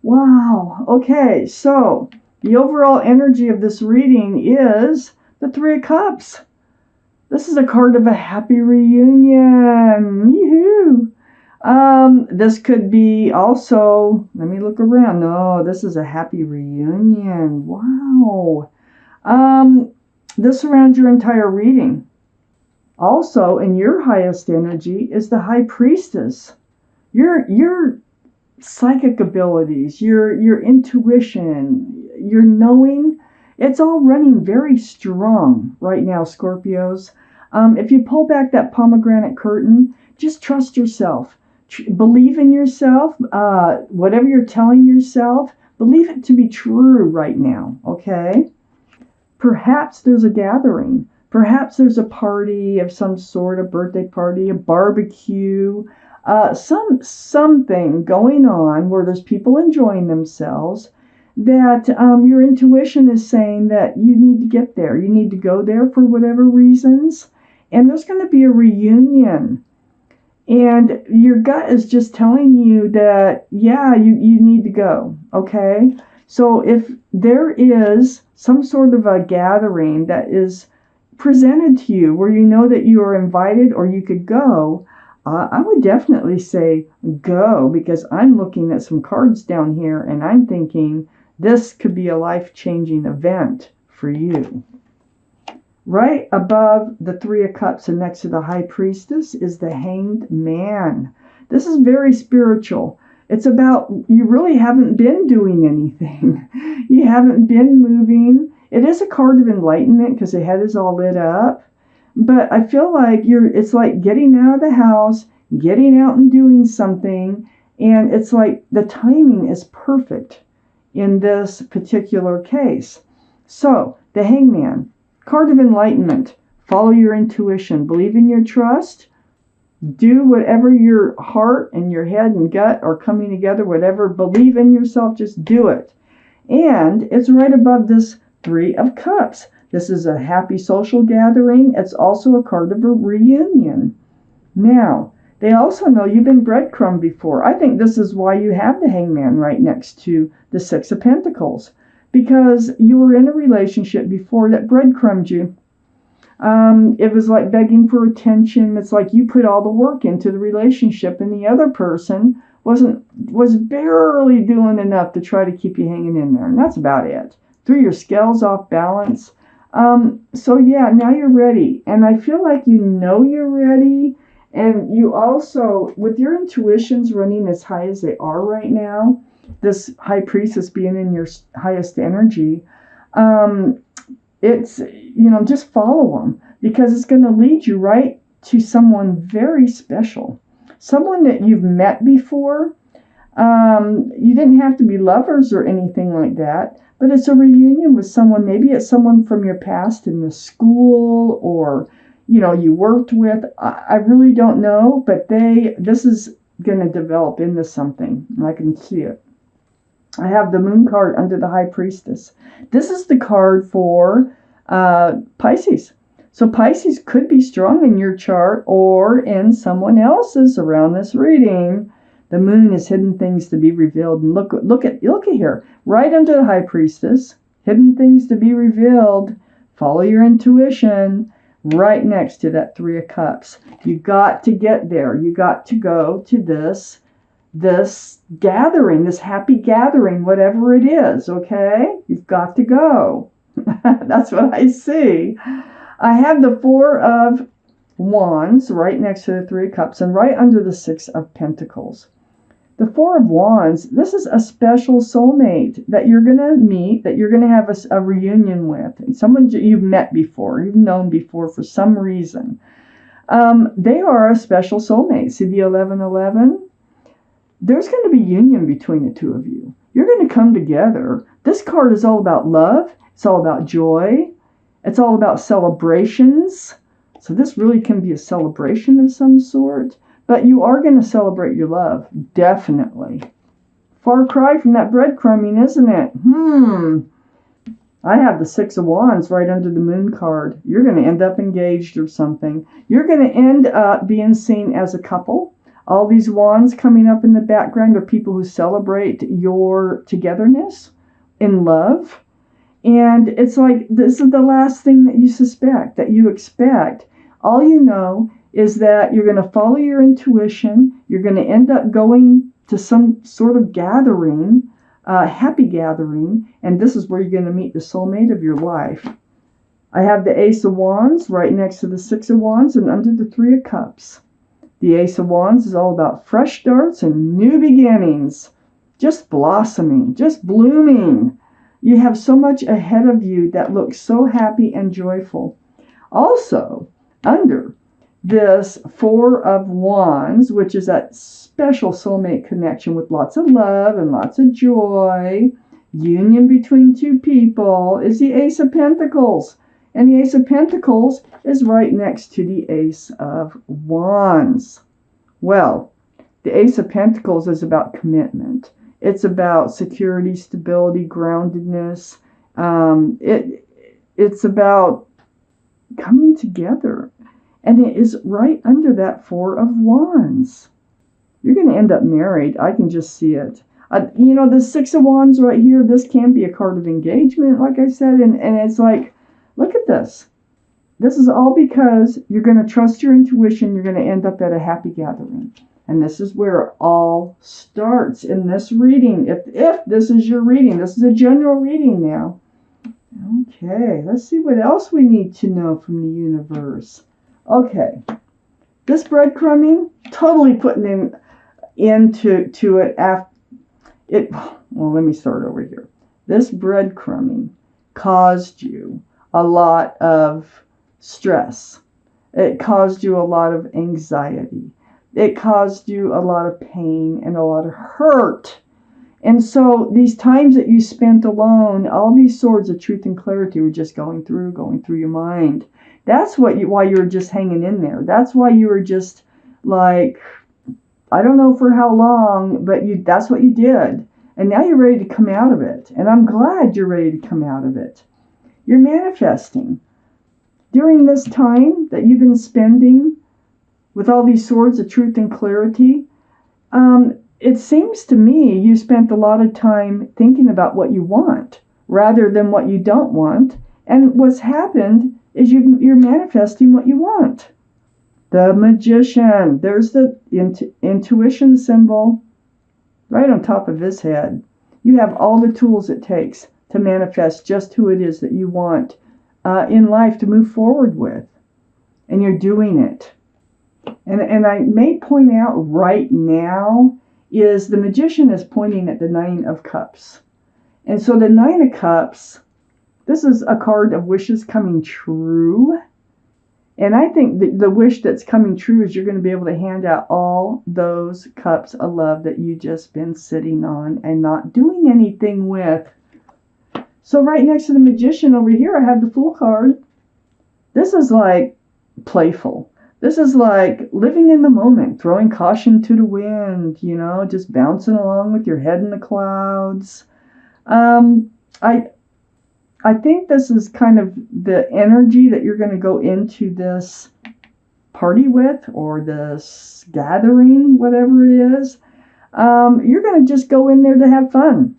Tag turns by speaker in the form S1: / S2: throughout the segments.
S1: Wow. Okay, so the overall energy of this reading is the Three of Cups. This is a card of a happy reunion. Yoo-hoo. This could be also, let me look around. No, this is a happy reunion. Wow. This surrounds your entire reading. Also, in your highest energy is the High Priestess. Your psychic abilities, your intuition, your knowing, it's all running very strong right now, Scorpios. If you pull back that pomegranate curtain, just trust yourself. Believe in yourself. Whatever you're telling yourself, believe it to be true right now, okay? Perhaps there's a gathering. Perhaps there's a party of some sort, a birthday party, a barbecue, something going on where there's people enjoying themselves that your intuition is saying that you need to get there. You need to go there for whatever reasons. And there's going to be a reunion. And your gut is just telling you that, yeah, you need to go. Okay? So if there is some sort of a gathering that is presented to you where you know that you are invited or you could go, I would definitely say go, because I'm looking at some cards down here and I'm thinking this could be a life-changing event for you. Right above the Three of Cups and next to the High Priestess is the Hanged Man. This is very spiritual. It's about you really haven't been doing anything. You haven't been moving. It is a card of enlightenment because the head is all lit up. But I feel like it's like getting out of the house, getting out and doing something. And it's like the timing is perfect in this particular case. So the Hangman, card of enlightenment. Follow your intuition. Believe in your trust. Do whatever your heart and your head and gut are coming together, whatever. Believe in yourself, just do it. And it's right above this Three of Cups. This is a happy social gathering. It's also a card of a reunion. Now, they also know you've been breadcrumbed before. I think this is why you have the Hangman right next to the Six of Pentacles, because you were in a relationship before that breadcrumbed you. It was like begging for attention. It's like you put all the work into the relationship and the other person was barely doing enough to try to keep you hanging in there. And that's about it. Threw your scales off balance. So yeah, now you're ready. And I feel like you know you're ready. And you also, with your intuitions running as high as they are right now, this High Priestess being in your highest energy, it's, just follow them, because it's going to lead you right to someone very special, someone that you've met before. You didn't have to be lovers or anything like that, but it's a reunion with someone. Maybe it's someone from your past in the school, or you worked with. I really don't know, but this is going to develop into something. I can see it. I have the Moon card under the High Priestess. This is the card for Pisces. So Pisces could be strong in your chart or in someone else's around this reading. The Moon is hidden things to be revealed. And look at here, right under the High Priestess, hidden things to be revealed. Follow your intuition. Right next to that Three of Cups. You got to get there. You got to go to this gathering, this happy gathering, whatever it is, okay? You've got to go. That's what I see. I have the Four of Wands right next to the Three of Cups and right under the Six of Pentacles. The Four of Wands, this is a special soulmate that you're going to meet, that you're going to have a reunion with. Someone you've met before, you've known before for some reason. They are a special soulmate. See the 1111? There's going to be union between the two of you. You're going to come together. This card is all about love. It's all about joy. It's all about celebrations. So this really can be a celebration of some sort. But you are going to celebrate your love. Definitely. Far cry from that breadcrumbing, isn't it? I have the Six of Wands right under the Moon card. You're going to end up engaged or something. You're going to end up being seen as a couple. All these wands coming up in the background are people who celebrate your togetherness in love. And it's like, this is the last thing that you suspect, that you expect. All you know is that you're going to follow your intuition. You're going to end up going to some sort of gathering, happy gathering. And this is where you're going to meet the soulmate of your life. I have the Ace of Wands right next to the Six of Wands and under the Three of Cups. The Ace of Wands is all about fresh starts and new beginnings. Just blossoming, just blooming. You have so much ahead of you that looks so happy and joyful. Also, under this Four of Wands, which is that special soulmate connection with lots of love and lots of joy, union between two people, is the Ace of Pentacles. And the Ace of Pentacles is right next to the Ace of Wands. Well, the Ace of Pentacles is about commitment. It's about security, stability, groundedness. It's about coming together. And it is right under that Four of Wands. You're going to end up married. I can just see it. The Six of Wands right here, this can be a card of engagement, like I said. And it's like, look at this. This is all because you're going to trust your intuition. You're going to end up at a happy gathering. And this is where it all starts in this reading. If this is your reading, this is a general reading now. Okay, let's see what else we need to know from the universe. Okay, this breadcrumbing, totally putting into it after it. Well, let me start over here. This breadcrumbing caused you a lot of stress. It caused you a lot of anxiety. It caused you a lot of pain and a lot of hurt. And so these times that you spent alone, all these swords of truth and clarity were just going through your mind. That's why you were just hanging in there. That's why you were just like, I don't know for how long, but that's what you did. And now you're ready to come out of it. And I'm glad you're ready to come out of it. You're manifesting. During this time that you've been spending with all these swords of truth and clarity, it seems to me you spent a lot of time thinking about what you want rather than what you don't want. And what's happened is you're manifesting what you want. The Magician. There's the intuition symbol right on top of his head. You have all the tools it takes to manifest just who it is that you want in life to move forward with. And you're doing it. And I may point out right now is the Magician is pointing at the Nine of Cups. And so the Nine of Cups, this is a card of wishes coming true. And I think the wish that's coming true is you're going to be able to hand out all those cups of love that you just been sitting on and not doing anything with. So right next to the Magician over here, I have the Fool card. This is like playful. This is like living in the moment, throwing caution to the wind, just bouncing along with your head in the clouds. I think this is kind of the energy that you're going to go into this party with, or this gathering, whatever it is. You're going to just go in there to have fun.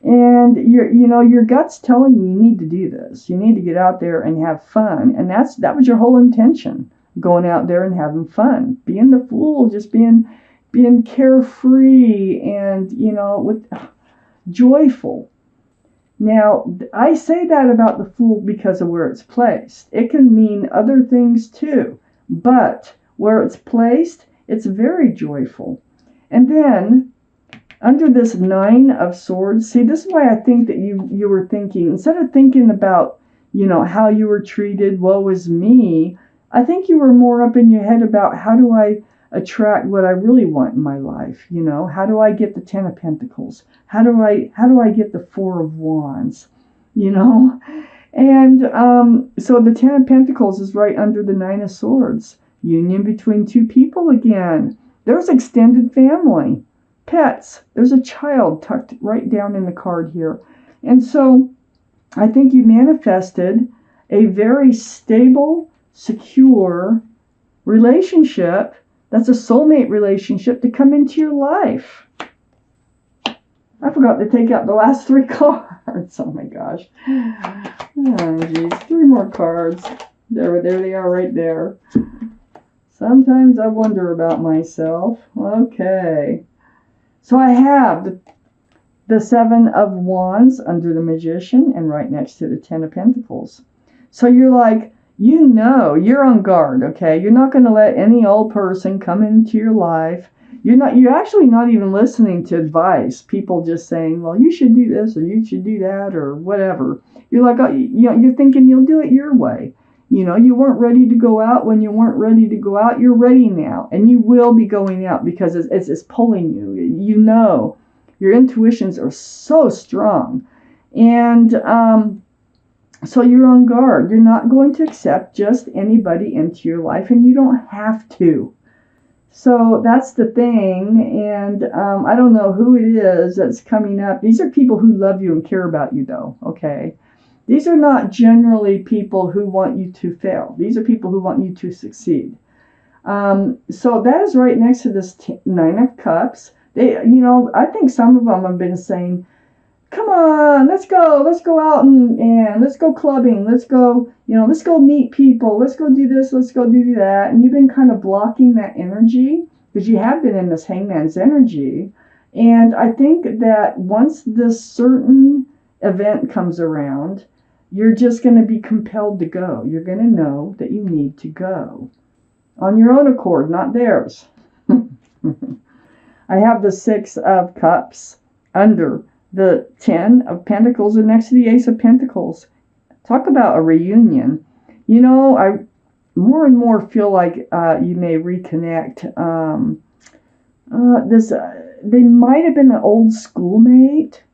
S1: And your gut's telling you need to do this. You need to get out there and have fun. And that was your whole intention. Going out there and having fun, being the fool, just being carefree and with joyful. Now I say that about the Fool because of where it's placed. It can mean other things too, but where it's placed, it's very joyful. And then under this Nine of Swords, see, this is why I think that you were thinking, instead of thinking about how you were treated, woe is me. I think you were more up in your head about how do I attract what I really want in my life? How do I get the Ten of Pentacles? How do I get the Four of Wands? And so the Ten of Pentacles is right under the Nine of Swords. Union between two people again. There's extended family, pets. There's a child tucked right down in the card here. And so I think you manifested a very stable, secure relationship That's a soulmate relationship to come into your life. I forgot to take out the last 3 cards. Oh my gosh. Oh geez, 3 more cards. There they are right there. Sometimes I wonder about myself. Okay. So I have the 7 of Wands under the Magician and right next to the 10 of Pentacles. So you're like, you know, you're on guard, okay? You're not going to let any old person come into your life. You're actually not even listening to advice. People just saying, well, you should do this or you should do that or whatever. You're like, oh, you're thinking you'll do it your way. You know, you weren't ready to go out when you weren't ready to go out. You're ready now, and you will be going out because it's pulling you. You know, your intuitions are so strong, and so you're on guard. You're not going to accept just anybody into your life, and you don't have to. So that's the thing, and I don't know who it is that's coming up. These are people who love you and care about you, though, okay? These are not generally people who want you to fail. These are people who want you to succeed. So that is right next to this 9 of Cups. I think some of them have been saying, come on, let's go out and let's go clubbing. Let's go meet people. Let's go do this. Let's go do that. And you've been kind of blocking that energy because you have been in this Hangman's energy. And I think that once this certain event comes around, you're just going to be compelled to go. You're going to know that you need to go on your own accord, not theirs. I have the 6 of Cups under the 10 of Pentacles and next to the Ace of Pentacles. Talk about a reunion. You know, I more and more feel like you may reconnect. They might have been an old schoolmate.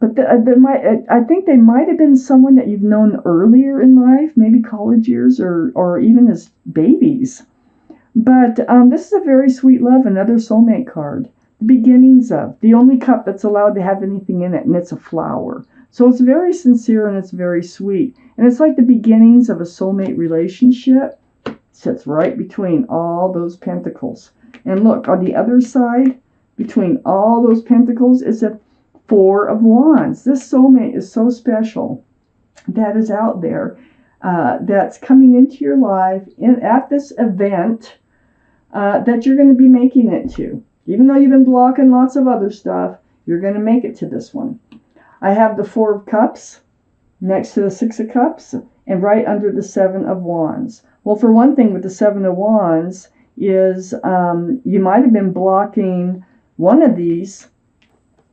S1: But I think they might have been someone that you've known earlier in life, maybe college years or even as babies. But this is a very sweet love, another soulmate card. The beginnings of, the only cup that's allowed to have anything in it, and it's a flower. So it's very sincere and it's very sweet. And it's like the beginnings of a soulmate relationship. It sits right between all those pentacles. And look, on the other side, between all those pentacles, is a 4 of Wands. This soulmate is so special that is out there, that's coming into your life at this event that you're going to be making it to. Even though you've been blocking lots of other stuff, you're going to make it to this one. I have the 4 of Cups next to the 6 of Cups and right under the 7 of Wands. Well, for one thing, with the 7 of Wands is you might have been blocking one of these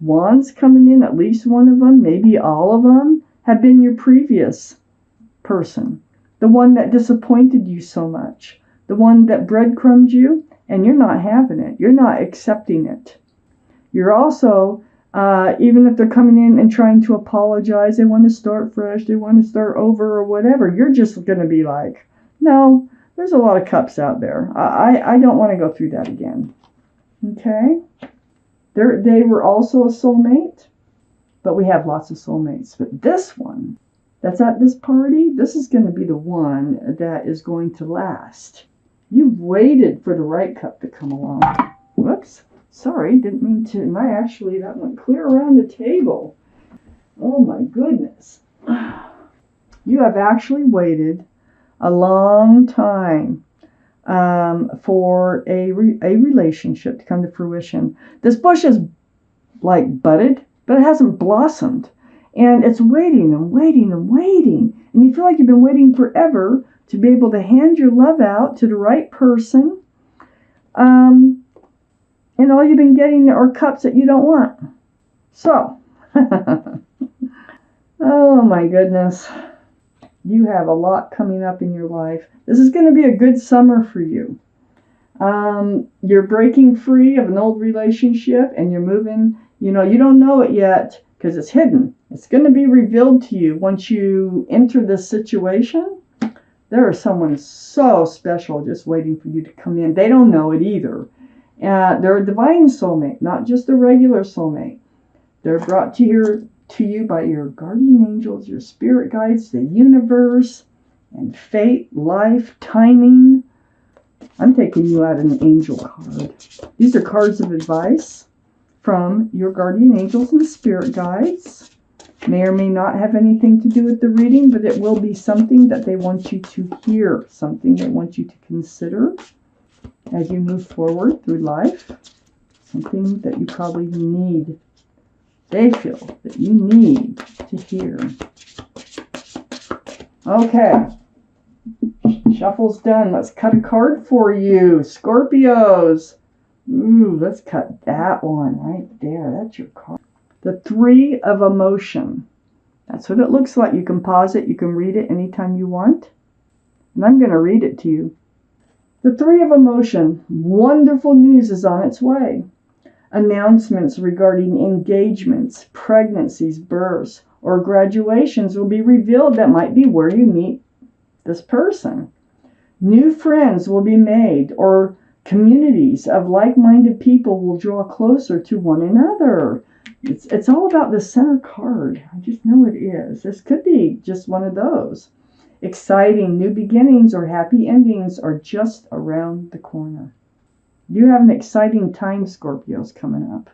S1: Wands coming in, at least one of them, maybe all of them, have been your previous person. The one that disappointed you so much. The one that breadcrumbed you, and you're not having it. You're not accepting it. You're also, even if they're coming in and trying to apologize, they want to start fresh, they want to start over or whatever, you're just going to be like, no, there's a lot of cups out there. I don't want to go through that again. Okay? They were also a soulmate, but we have lots of soulmates. But this one that's at this party, this is going to be the one that is going to last. You've waited for the right cup to come along. Whoops. Sorry, didn't mean to. That went clear around the table. Oh my goodness. You have actually waited a long time for a relationship to come to fruition. This bush is like budded, but it hasn't blossomed. And it's waiting and waiting and waiting. And you feel like you've been waiting forever to be able to hand your love out to the right person. And all you've been getting are cups that you don't want. So, oh my goodness. You have a lot coming up in your life. This is going to be a good summer for you. You're breaking free of an old relationship and you're moving. You don't know it yet because it's hidden. It's going to be revealed to you once you enter this situation. There is someone so special just waiting for you to come in. They don't know it either. They're a divine soulmate, not just a regular soulmate. They're brought to you by your guardian angels, your spirit guides, the universe, and fate, life, timing. I'm taking you out an angel card. These are cards of advice from your guardian angels and spirit guides. May or may not have anything to do with the reading, but it will be something that they want you to hear, something they want you to consider as you move forward through life, something that you probably need. They feel that you need to hear. Okay. Shuffle's done. Let's cut a card for you, Scorpios. Ooh, let's cut that one right there. That's your card. The Three of Emotion. That's what it looks like. You can pause it. You can read it anytime you want. And I'm going to read it to you. The Three of Emotion. Wonderful news is on its way. Announcements regarding engagements, pregnancies, births, or graduations will be revealed. That might be where you meet this person. New friends will be made, or communities of like-minded people will draw closer to one another. It's all about the center card. I just know it is. This could be just one of those. Exciting new beginnings or happy endings are just around the corner. You have an exciting time, Scorpios, coming up.